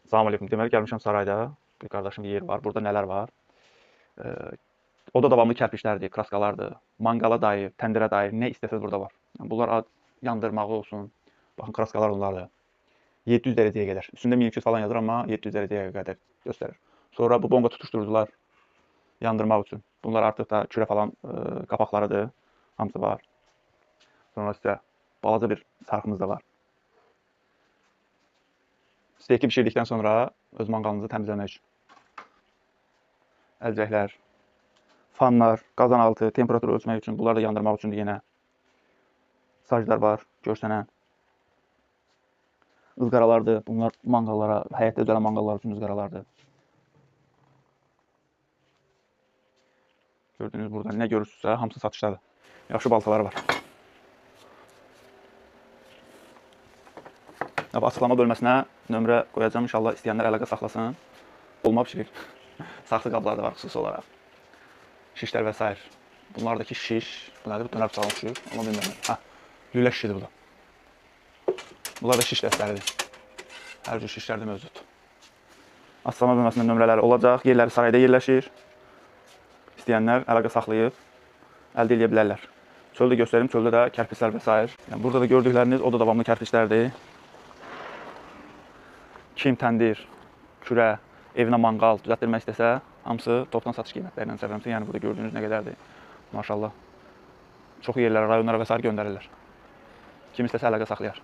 Salam aleyküm. Deməli gəlmişəm sarayda. Bir qardaşım yer var. Burada nələr var? Eee, O da davamlı kərpiçlərdir, kraskalardır. Manqala dair, təndirə dair nə istəsəz burada var. Yəni bunlar yandırmağı olsun. Baxın kraskalar onlardır. 700 dərəcəyə qədər. Üstündə 1200 falan yazır amma 700 dərəcəyə qədər göstərir. Sonra bu bonqa tutuşdurdular yandırmaq üçün. Bunlar artıq da kürə falan qapaqlarıdır. Hamısı var. Sonra sizə balaca bir sarxımız da var. Steyki bişirdikdən sonra öz manqalınızı təmizləmək üçün. Əlcəklər, fanlar, qazan altı, temperaturu ölçmək üçün, bunlar da yandırmaq üçündür yenə. Saclar var, görsənən. Izqaralardır, bunlar manqallara, həyətdə özələn manqallar üçün ızqaralardır. Gördüyünüz burada nə görürsünüzsə, hamısı satışdadır. Yaxşı baltaları var. Açıqlama bölməsinə nömrə qoyacağım, inşallah istəyənlər əlaqə saxlasın. Olma pişirir. Saxsı qablar da var xüsusi olaraq. Şişlər və s. Bunlardakı şiş, bu nədir? Dönər bıçağına oxşuyur. Amma bilmirəm. Lülə şişidir bu da. Bunlar da şiş dəstəridir. Hər cür şişlər də mövcud. Açıqlama bölməsində nömrələri olacaq. Yerləri sarayda yerləşir. İstəyənlər əlaqə saxlayıb əldə edə bilərlər. Çöldə göstərim, çöldə də kərpiçlər və s. Yəni, burada da gördükləriniz o da davamlı kərpiçlərdir. Kim təndir, kürə, evinə manqal düzəltdirmək istəsə, hamısı topdan satış qiymətlərindən səfərləmsə, yəni burada gördüyünüz nə qədərdir. Maşallah. Çox yerlərə, rayonlara və s. göndərirlər. Kim istəsə əlaqə saxlayar.